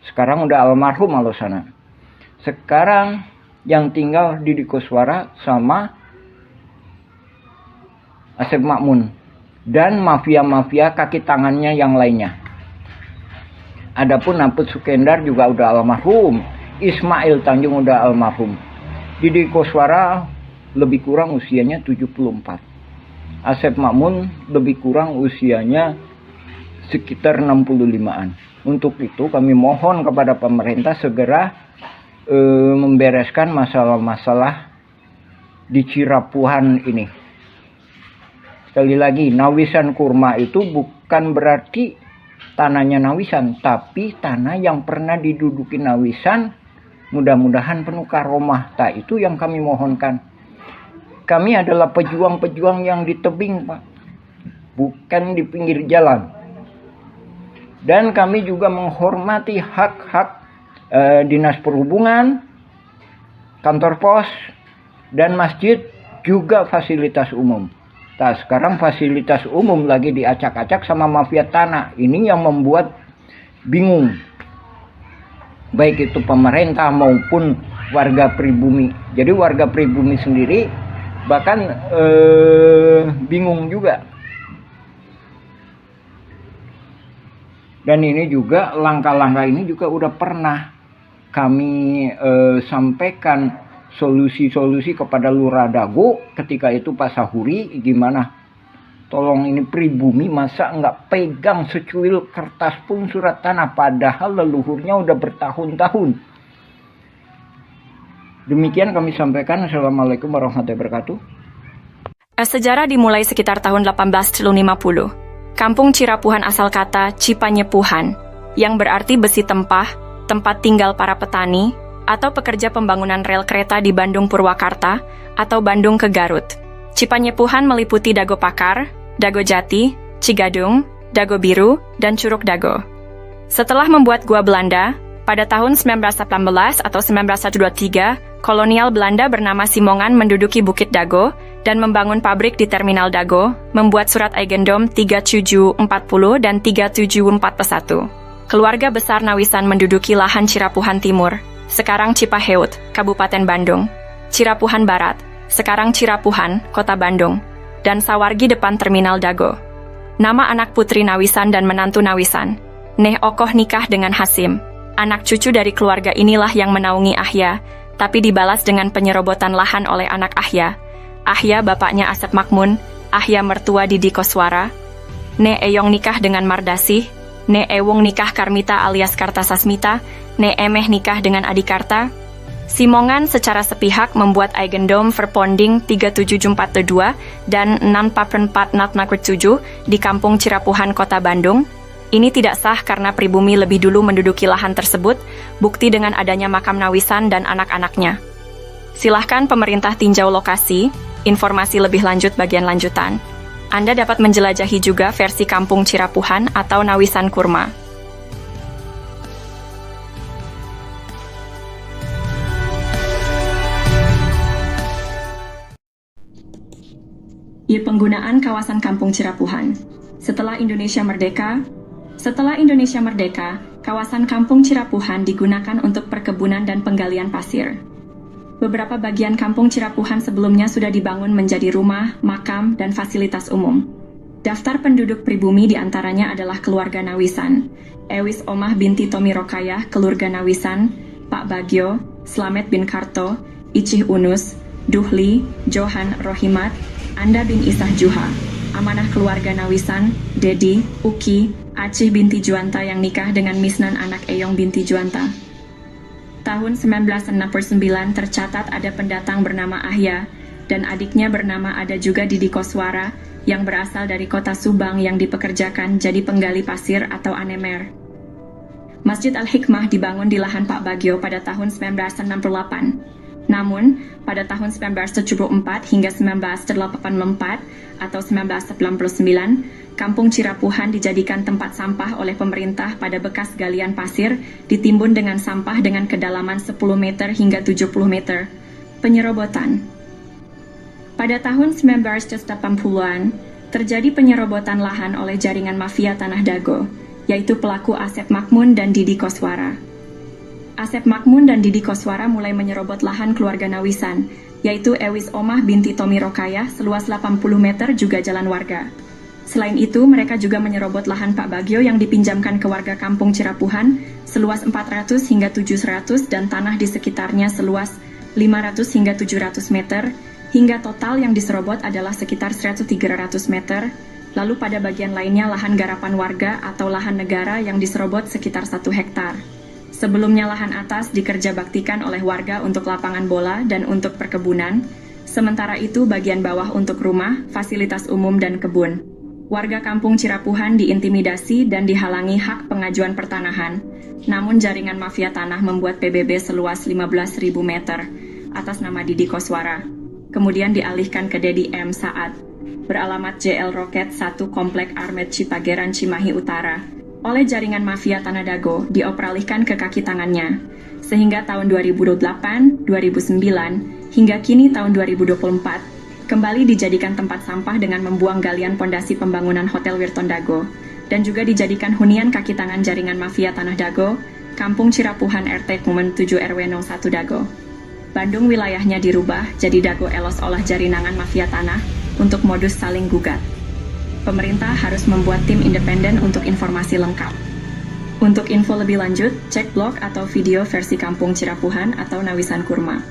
Sekarang udah almarhum Alosana. Sekarang yang tinggal Didi Koswara sama Asep Makmun dan mafia-mafia kaki tangannya yang lainnya. Adapun Naput Sukendar juga udah almarhum, Ismail Tanjung udah almarhum. Didi Koswara lebih kurang usianya 74. Asep Makmun lebih kurang usianya sekitar 65-an. Untuk itu kami mohon kepada pemerintah segera membereskan masalah-masalah di Cirapuhan ini. Sekali lagi, Nawisan Kurma itu bukan berarti tanahnya Nawisan, tapi tanah yang pernah diduduki Nawisan, mudah-mudahan penuh karomah. Itu yang kami mohonkan. Kami adalah pejuang-pejuang yang di tebing, Pak, bukan di pinggir jalan. Dan kami juga menghormati hak-hak Dinas Perhubungan, kantor pos, dan masjid, juga fasilitas umum. Sekarang fasilitas umum lagi diacak-acak sama mafia tanah. Ini yang membuat bingung, baik itu pemerintah maupun warga pribumi. Jadi warga pribumi sendiri bahkan bingung juga. Dan ini juga langkah-langkah ini juga udah pernah kami sampaikan solusi-solusi kepada Lurah Dago ketika itu Pak Sahuri. Gimana, tolong ini pribumi masa nggak pegang secuil kertas pun surat tanah, padahal leluhurnya udah bertahun-tahun. Demikian kami sampaikan. Assalamualaikum warahmatullahi wabarakatuh. Sejarah dimulai sekitar tahun 1850. Kampung Cirapuhan asal kata Cipanyepuhan, yang berarti besi tempah, tempat tinggal para petani, atau pekerja pembangunan rel kereta di Bandung Purwakarta atau Bandung ke Garut. Cipanyepuhan meliputi Dago Pakar, Dago Jati, Cigadung, Dago Biru, dan Curug Dago. Setelah membuat gua Belanda, pada tahun 1918 atau 1923, kolonial Belanda bernama Simongan menduduki Bukit Dago dan membangun pabrik di Terminal Dago, membuat surat Eigendom 3740 dan 3741. Keluarga besar Nawisan menduduki lahan Cirapuhan Timur, sekarang Cipaheut, Kabupaten Bandung, Cirapuhan Barat, sekarang Cirapuhan, Kota Bandung, dan Sawargi depan Terminal Dago. Nama anak putri Nawisan dan menantu Nawisan, Neh Okoh nikah dengan Hasim. Anak cucu dari keluarga inilah yang menaungi Ahya, tapi dibalas dengan penyerobotan lahan oleh anak Ahya. Ahya bapaknya Asep Makmun, Ahya mertua Didi Koswara. Ne Eyong nikah dengan Mardasih, Ne Ewung nikah Karmita alias Kartasasmita, Ne Emeh nikah dengan Adikarta. Simongan secara sepihak membuat Eigendom Verponding 37442 dan 644 di Kampung Cirapuhan, Kota Bandung. Ini tidak sah karena pribumi lebih dulu menduduki lahan tersebut, bukti dengan adanya makam Nawisan dan anak-anaknya. Silahkan pemerintah tinjau lokasi, informasi lebih lanjut bagian lanjutan. Anda dapat menjelajahi juga versi Kampung Cirapuhan atau Nawisan Kurma. Penggunaan kawasan Kampung Cirapuhan. Setelah Indonesia merdeka, kawasan Kampung Cirapuhan digunakan untuk perkebunan dan penggalian pasir. Beberapa bagian Kampung Cirapuhan sebelumnya sudah dibangun menjadi rumah, makam, dan fasilitas umum. Daftar penduduk pribumi diantaranya adalah keluarga Nawisan, Ewis Omah binti Tomi Rokayah, keluarga Nawisan, Pak Bagio, Slamet bin Karto, Icih Unus, Duhli, Johan Rohimat, Anda bin Isah Juha, amanah keluarga Nawisan, Dedi, Uki, Acih binti Juanta yang nikah dengan Misnan anak Eyong binti Juanta. Tahun 1969 tercatat ada pendatang bernama Ahya dan adiknya bernama ada juga Didi Koswara yang berasal dari kota Subang yang dipekerjakan jadi penggali pasir atau anemer. Masjid Al-Hikmah dibangun di lahan Pak Bagio pada tahun 1968. Namun, pada tahun 1974 hingga 1984 atau 1999, Kampung Cirapuhan dijadikan tempat sampah oleh pemerintah pada bekas galian pasir ditimbun dengan sampah dengan kedalaman 10 meter hingga 70 meter. Penyerobotan. Pada tahun 1980-an, terjadi penyerobotan lahan oleh jaringan mafia Tanah Dago, yaitu pelaku Asep Makmun dan Didi Koswara. Asep Makmun dan Didi Koswara mulai menyerobot lahan keluarga Nawisan, yaitu Ewis Omah binti Tomi Rokayah seluas 80 meter juga jalan warga. Selain itu, mereka juga menyerobot lahan Pak Bagio yang dipinjamkan ke warga Kampung Cirapuhan seluas 400 hingga 700 dan tanah di sekitarnya seluas 500 hingga 700 meter, hingga total yang diserobot adalah sekitar 100-300 meter. Lalu pada bagian lainnya lahan garapan warga atau lahan negara yang diserobot sekitar 1 hektar. Sebelumnya lahan atas dikerjabaktikan oleh warga untuk lapangan bola dan untuk perkebunan, sementara itu bagian bawah untuk rumah, fasilitas umum dan kebun. Warga Kampung Cirapuhan diintimidasi dan dihalangi hak pengajuan pertanahan, namun jaringan mafia tanah membuat PBB seluas 15.000 meter atas nama Didi Koswara, kemudian dialihkan ke Dedi M. Saad, beralamat JL Roket 1 Komplek Armet Cipageran Cimahi Utara, oleh jaringan mafia Tanah Dago dioperalihkan ke kaki tangannya, sehingga tahun 2008, 2009, hingga kini tahun 2024, kembali dijadikan tempat sampah dengan membuang galian pondasi pembangunan Hotel Wirton Dago, dan juga dijadikan hunian kaki tangan jaringan mafia Tanah Dago, Kampung Cirapuhan RT Kumen 7 RW 01 Dago. Bandung wilayahnya dirubah jadi Dago Elos olah jaringan mafia tanah untuk modus saling gugat. Pemerintah harus membuat tim independen untuk informasi lengkap. Untuk info lebih lanjut, cek blog atau video versi Kampung Cirapuhan atau Nawisan Kurma.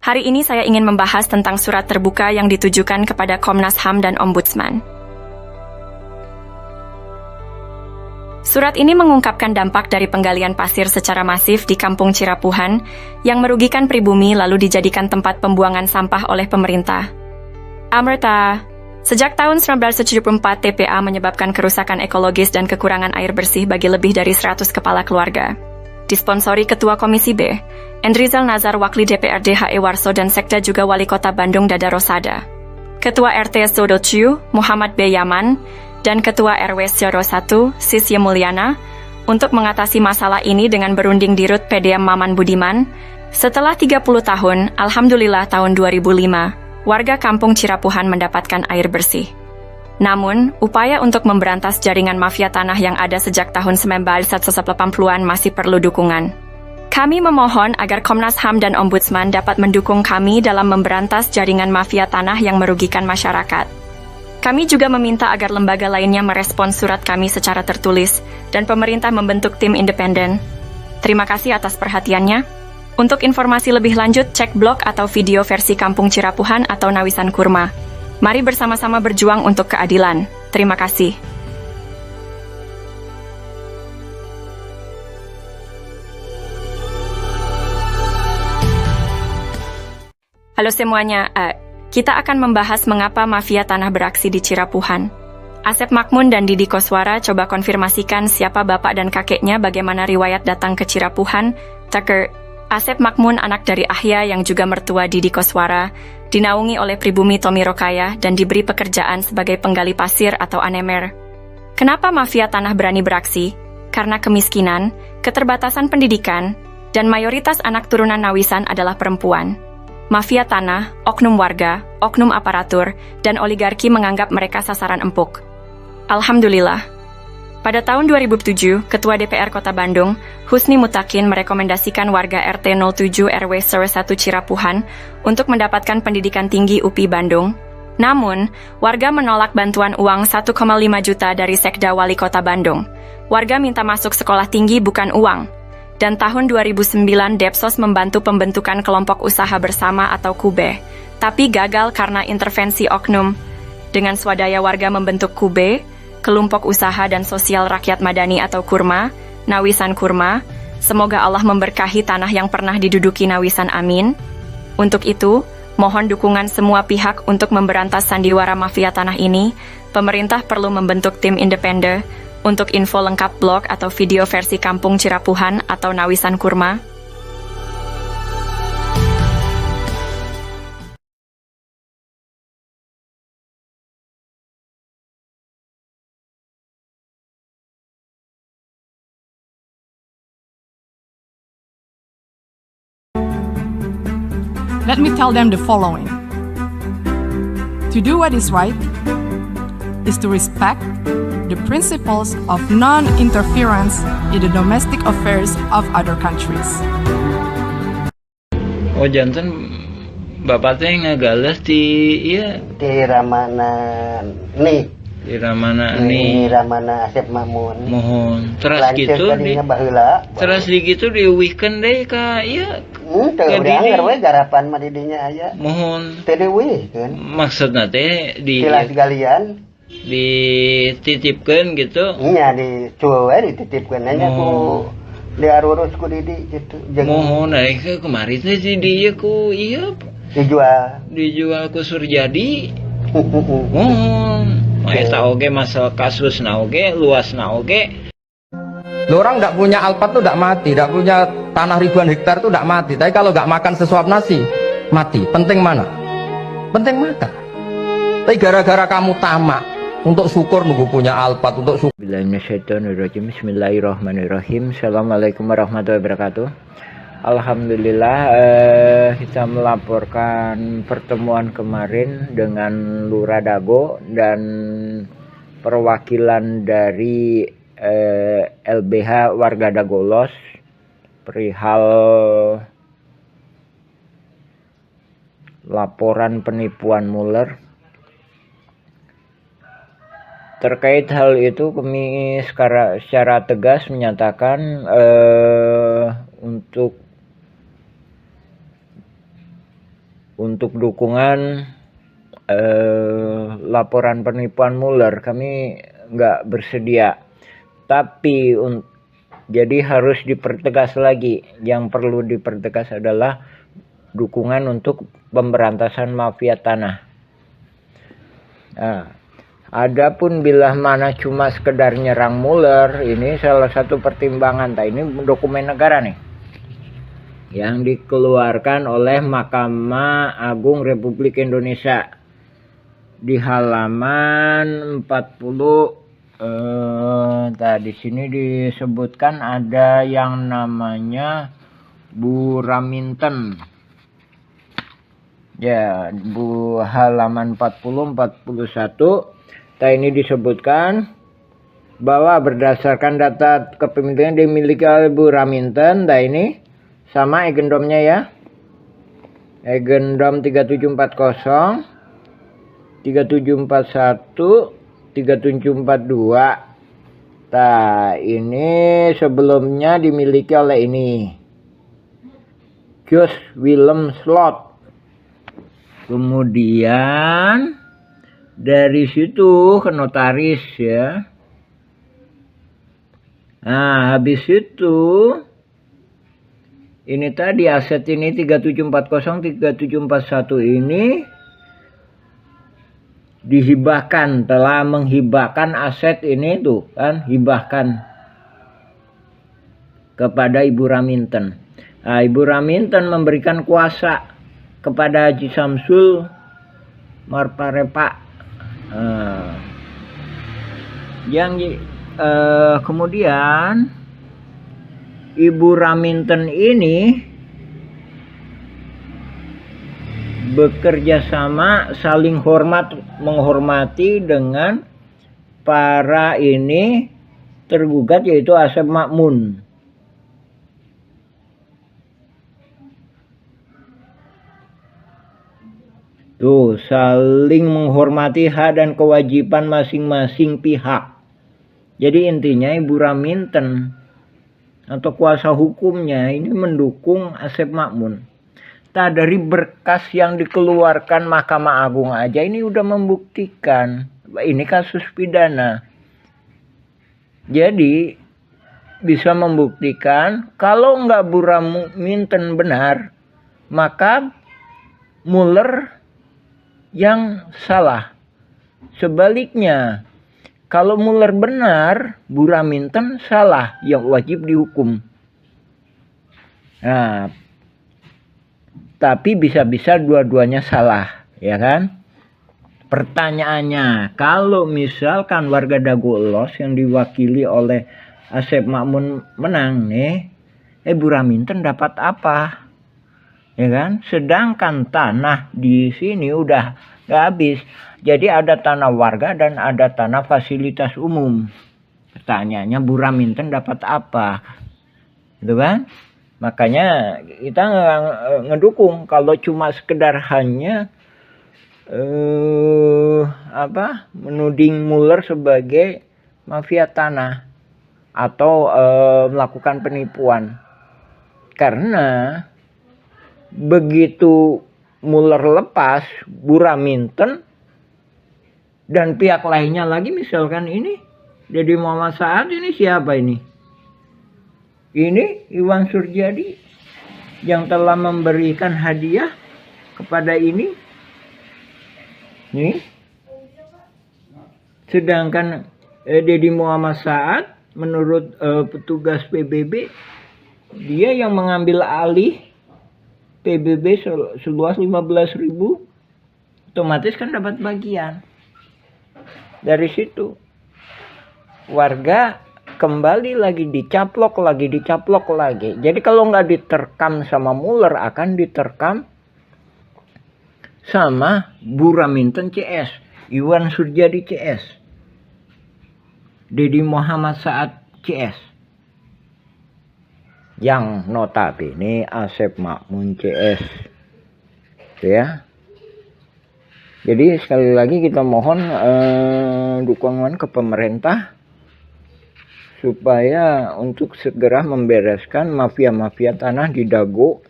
Hari ini saya ingin membahas tentang surat terbuka yang ditujukan kepada Komnas HAM dan Ombudsman. Surat ini mengungkapkan dampak dari penggalian pasir secara masif di Kampung Cirapuhan yang merugikan pribumi lalu dijadikan tempat pembuangan sampah oleh pemerintah. Amerta, sejak tahun 1974 TPA menyebabkan kerusakan ekologis dan kekurangan air bersih bagi lebih dari 100 kepala keluarga. Disponsori Ketua Komisi B, Endrizal Nazar Wakli DPRD HE Warso dan Sekda juga Wali Kota Bandung Dada Rosada. Ketua RT Sodociu, Muhammad B. Yaman, dan Ketua RW Syoro 1, Sisye Mulyana, untuk mengatasi masalah ini dengan berunding di Rut PDM Maman Budiman. Setelah 30 tahun, Alhamdulillah tahun 2005, warga Kampung Cirapuhan mendapatkan air bersih. Namun, upaya untuk memberantas jaringan mafia tanah yang ada sejak tahun 1980-an masih perlu dukungan. Kami memohon agar Komnas HAM dan Ombudsman dapat mendukung kami dalam memberantas jaringan mafia tanah yang merugikan masyarakat. Kami juga meminta agar lembaga lainnya merespons surat kami secara tertulis dan pemerintah membentuk tim independen. Terima kasih atas perhatiannya. Untuk informasi lebih lanjut, cek blog atau video versi Kampung Cirapuhan atau Nawisan Kurma. Mari bersama-sama berjuang untuk keadilan. Terima kasih. Halo semuanya, kita akan membahas mengapa mafia tanah beraksi di Cirapuhan. Asep Makmun dan Didi Koswara coba konfirmasikan siapa bapak dan kakeknya, bagaimana riwayat datang ke Cirapuhan. Tucker, Asep Makmun anak dari Ahya yang juga mertua Didi Koswara, dinaungi oleh pribumi Tomi Rokayah dan diberi pekerjaan sebagai penggali pasir atau anemer. Kenapa mafia tanah berani beraksi? Karena kemiskinan, keterbatasan pendidikan, dan mayoritas anak turunan Nawisan adalah perempuan. Mafia tanah, oknum warga, oknum aparatur, dan oligarki menganggap mereka sasaran empuk. Alhamdulillah. Pada tahun 2007, Ketua DPR Kota Bandung, Husni Mutakin merekomendasikan warga RT 07 RW 1 Cirapuhan untuk mendapatkan pendidikan tinggi UPI Bandung. Namun, warga menolak bantuan uang 1,5 juta dari Sekda Wali Kota Bandung. Warga minta masuk sekolah tinggi bukan uang. Dan tahun 2009 Depsos membantu pembentukan kelompok usaha bersama atau KUBE, tapi gagal karena intervensi oknum. Dengan swadaya warga membentuk KUBE, Kelompok Usaha dan Sosial Rakyat Madani atau KURMA, Nawisan Kurma. Semoga Allah memberkahi tanah yang pernah diduduki Nawisan, amin. Untuk itu, mohon dukungan semua pihak untuk memberantas sandiwara mafia tanah ini. Pemerintah perlu membentuk tim independen. Untuk info lengkap blog atau video versi Kampung Cirapuhan atau Nawisan Kurma, let me tell them the following. To do what is right is to respect the principles of non-interference in the domestic affairs of other countries. Oh janten bapak teh ngagales di iya Di Ramana nih. di Ramana Di nih Ramana Asep Mamun. mohon terus Lanceuk gitu di tadinya baheula. terus di gitu di weekend deh ka iya Teu Ka udah didi. we garapan mah di dinya aya. mohon Teu diweuhkeun. maksudna teh di Kilas galian. dititipkeun gitu Nya di cueu we dititipkeun nya ku diarurus ku Didi gitu. Jeung mohon ke kemarin teh di dieu ku iya dijual. dijual ku Surjadi mohon eta oge masalah kasusna oge luasna oge. Loh, orang nggak punya alpat tuh nggak mati, nggak punya tanah ribuan hektar tuh nggak mati. Tapi kalau nggak makan sesuap nasi, mati. Penting mana? Penting makan. Tapi gara-gara kamu tamak untuk syukur nunggu punya alpat untuk syukur. Bismillahirrahmanirrahim. Assalamualaikum warahmatullahi wabarakatuh. Alhamdulillah kita melaporkan pertemuan kemarin dengan Lurah Dago dan perwakilan dari LBH warga Dagolos perihal laporan penipuan Muller. Terkait hal itu kami secara tegas menyatakan untuk dukungan laporan penipuan Muller kami nggak bersedia. Tapi jadi harus dipertegas lagi. Yang perlu dipertegas adalah dukungan untuk pemberantasan mafia tanah. Nah, adapun bila mana cuma sekedar nyerang Muller, ini salah satu pertimbangan. Ini dokumen negara nih yang dikeluarkan oleh Mahkamah Agung Republik Indonesia di halaman 40. Di sini disebutkan ada yang namanya Bu Raminten. Ya, Bu halaman 40-41. Ini disebutkan bahwa berdasarkan data kepemilikan dimiliki oleh Bu Raminten. Ini sama agendomnya ya. Agendom 3740, 3741, 3742. Ini sebelumnya dimiliki oleh ini Jos Willem Slot. Kemudian dari situ ke notaris ya. Nah, habis itu ini tadi aset ini 3740, 3741 ini dihibahkan, telah menghibahkan aset ini tuh kan, hibahkan kepada Ibu Raminten. Nah, Ibu Raminten memberikan kuasa kepada Haji Samsul Marparepa. Kemudian Ibu Raminten ini bekerja sama, saling menghormati dengan para ini tergugat, yaitu Asep Makmun. Tuh, saling menghormati hak dan kewajiban masing-masing pihak. Jadi intinya Ibu Raminten atau kuasa hukumnya ini mendukung Asep Makmun. Tak, dari berkas yang dikeluarkan Mahkamah Agung aja ini udah membuktikan ini kasus pidana. Jadi bisa membuktikan kalau nggak Bu Raminten benar, maka Mueller yang salah. Sebaliknya, kalau Mueller benar, Bu Raminten salah, yang wajib dihukum. Nah, tapi bisa-bisa dua-duanya salah, ya kan? Pertanyaannya, kalau misalkan warga Dago Elos yang diwakili oleh Asep Makmun menang nih, Bu Raminten dapat apa? Ya kan? Sedangkan tanah di sini udah gak habis. Jadi ada tanah warga dan ada tanah fasilitas umum. Pertanyaannya, Bu Raminten dapat apa? Gitu kan? Makanya kita ngedukung. Kalau cuma sekedar hanya menuding Mueller sebagai mafia tanah atau melakukan penipuan. Karena begitu Mueller lepas, Bu Raminten dan pihak lainnya lagi, misalkan ini Deddy Muhammad Saad, ini siapa ini? Ini Iwan Surjadi yang telah memberikan hadiah kepada ini. Nih. Sedangkan Deddy Muhammad Saad menurut petugas PBB, dia yang mengambil alih PBB seluas 15.000, otomatis kan dapat bagian. Dari situ warga kembali lagi dicaplok lagi. Jadi kalau nggak diterkam sama Mueller, akan diterkam sama Bu Raminten CS, Iwan Surjadi CS, Deddy Muhammad Saad CS, yang notabene Asep Makmun CS, ya. Jadi sekali lagi kita mohon dukungan ke pemerintah supaya untuk segera membereskan mafia-mafia tanah di Dago,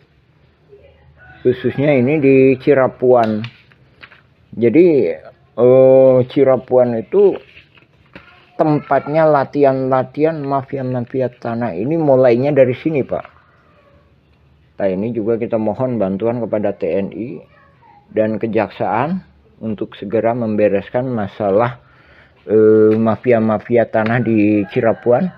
khususnya ini di Cirapuan. Jadi Cirapuan itu tempatnya latihan mafia-mafia tanah ini, mulainya dari sini, Pak. Nah, ini juga kita mohon bantuan kepada TNI dan Kejaksaan untuk segera membereskan masalah mafia-mafia tanah di Cirapuan.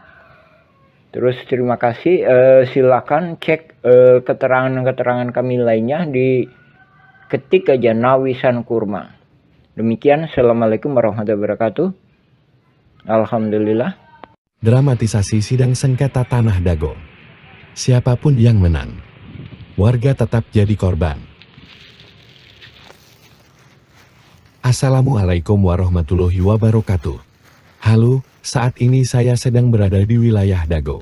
Terus terima kasih, silakan cek keterangan-keterangan kami lainnya di ketik aja Nawisan Kurma. Demikian, Assalamualaikum warahmatullahi wabarakatuh. Alhamdulillah. Dramatisasi sidang sengketa tanah Dago. Siapapun yang menang, warga tetap jadi korban. Assalamualaikum warahmatullahi wabarakatuh. Halo, saat ini saya sedang berada di wilayah Dago.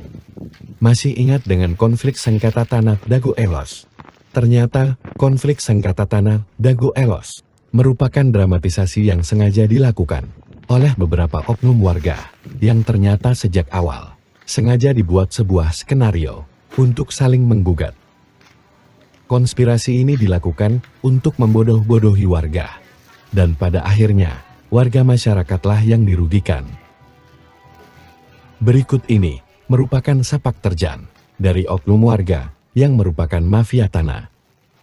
Masih ingat dengan konflik sengketa tanah Dago Elos? Ternyata, konflik sengketa tanah Dago Elos merupakan dramatisasi yang sengaja dilakukan oleh beberapa oknum warga yang ternyata sejak awal sengaja dibuat sebuah skenario untuk saling menggugat. Konspirasi ini dilakukan untuk membodoh-bodohi warga, dan pada akhirnya warga masyarakatlah yang dirugikan. Berikut ini merupakan sepak terjang dari oknum warga yang merupakan mafia tanah.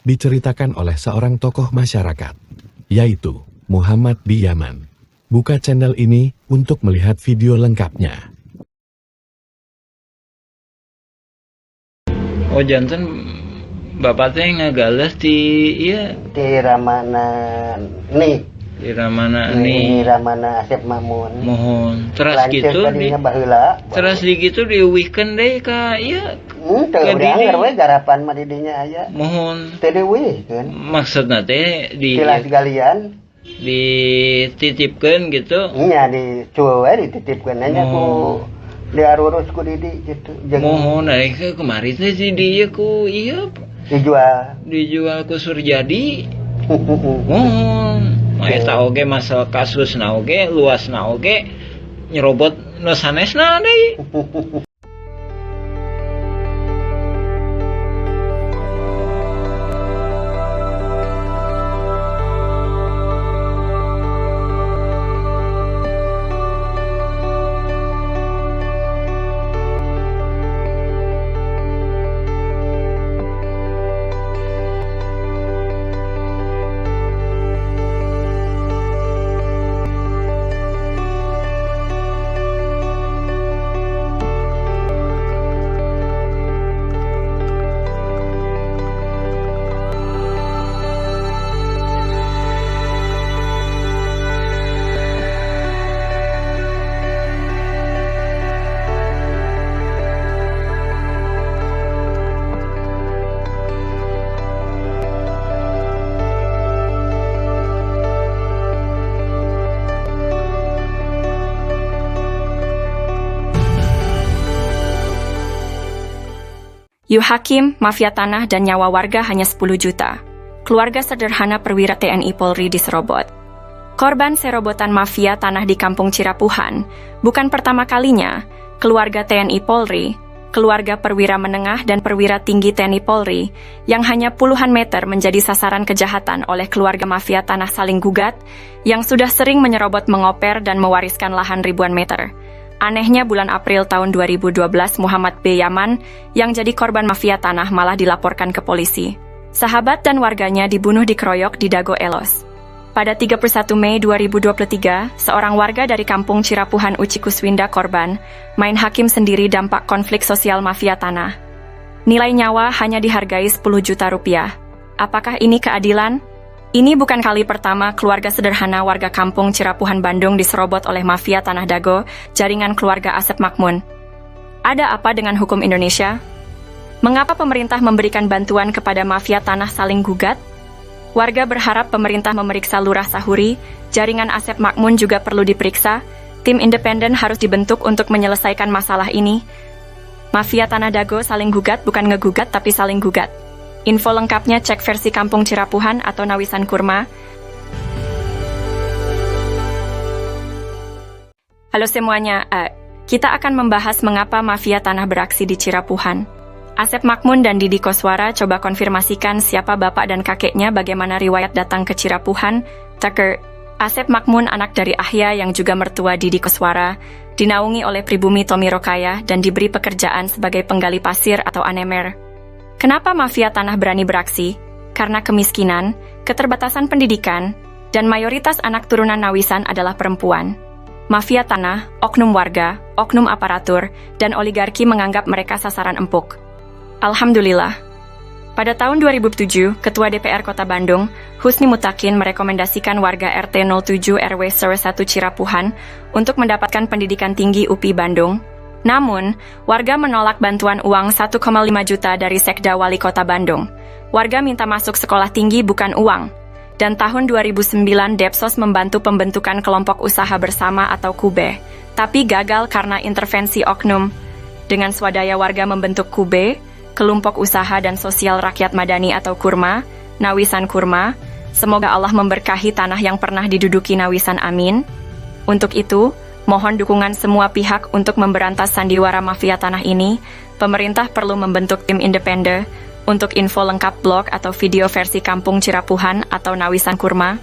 Diceritakan oleh seorang tokoh masyarakat, yaitu Muhammad di Yaman. Buka channel ini untuk melihat video lengkapnya. Oh, janten Bapak teh ngagales di iya Di Ramanan nih Di Ramana Di nih. Ramana Asep Mamun. Mohon. Terus Lanceuk gitu tadinya baheula. terus di gitu diuwihkeun deui ka ieu. Teu Ka udah didi. anggar we garapan mah di dinya aya. Mohon. Teu dieuwihkeun. Maksudna teh Kilas galian. dititipkeun gitu. Nya di cueu we dititipkeun nya ku diarurus ku Didi gitu. Mohon aing kemarin teh di dieu ku ieu dijual ku Surjadi. Mohon. Eta oge masalah kasusna oge, luasna oge nyerobot nu sanesna deui. Yu Hakim, mafia tanah dan nyawa warga hanya 10 juta. Keluarga sederhana perwira TNI Polri diserobot. Korban serobotan mafia tanah di Kampung Cirapuhan bukan pertama kalinya keluarga TNI Polri, keluarga perwira menengah dan perwira tinggi TNI Polri yang hanya puluhan meter menjadi sasaran kejahatan oleh keluarga mafia tanah saling gugat yang sudah sering menyerobot mengoper dan mewariskan lahan ribuan meter. Anehnya bulan April tahun 2012 Muhammad B. Yaman yang jadi korban mafia tanah malah dilaporkan ke polisi. Sahabat dan warganya dibunuh dikeroyok di Dago Elos. Pada 31 Mei 2023, seorang warga dari kampung Cirapuhan Uci Kuswinda korban main hakim sendiri dampak konflik sosial mafia tanah. Nilai nyawa hanya dihargai 10 juta rupiah. Apakah ini keadilan? Ini bukan kali pertama keluarga sederhana warga kampung Cirapuhan Bandung diserobot oleh mafia tanah Dago, jaringan keluarga Asep Makmun. Ada apa dengan hukum Indonesia? Mengapa pemerintah memberikan bantuan kepada mafia tanah saling gugat? Warga berharap pemerintah memeriksa Lurah Sahuri, jaringan Asep Makmun juga perlu diperiksa, tim independen harus dibentuk untuk menyelesaikan masalah ini. Mafia tanah Dago saling gugat bukan ngegugat tapi saling gugat. Info lengkapnya cek versi Kampung Cirapuhan atau Nawisan Kurma. Halo semuanya, kita akan membahas mengapa mafia tanah beraksi di Cirapuhan. Asep Makmun dan Didi Koswara coba konfirmasikan siapa bapak dan kakeknya, bagaimana riwayat datang ke Cirapuhan. Tucker, Asep Makmun anak dari Ahya yang juga mertua Didi Koswara, dinaungi oleh pribumi Tommy Rokaya dan diberi pekerjaan sebagai penggali pasir atau anemer. Kenapa mafia tanah berani beraksi? Karena kemiskinan, keterbatasan pendidikan, dan mayoritas anak turunan Nawisan adalah perempuan. Mafia tanah, oknum warga, oknum aparatur, dan oligarki menganggap mereka sasaran empuk. Alhamdulillah. Pada tahun 2007, Ketua DPR Kota Bandung, Husni Mutakin merekomendasikan warga RT 07 RW 1 Cirapuhan untuk mendapatkan pendidikan tinggi UPI Bandung. Namun, warga menolak bantuan uang 1,5 juta dari Sekda Wali Kota Bandung. Warga minta masuk sekolah tinggi bukan uang. Dan tahun 2009 Depsos membantu pembentukan kelompok usaha bersama atau KUBE, tapi gagal karena intervensi oknum. Dengan swadaya warga membentuk KUBE, Kelompok Usaha dan Sosial Rakyat Madani atau KURMA, Nawisan Kurma. Semoga Allah memberkahi tanah yang pernah diduduki Nawisan, amin. Untuk itu, mohon dukungan semua pihak untuk memberantas sandiwara mafia tanah ini. Pemerintah perlu membentuk tim independen. Untuk info lengkap blog atau video versi Kampung Cirapuhan atau Nawisan Kurma,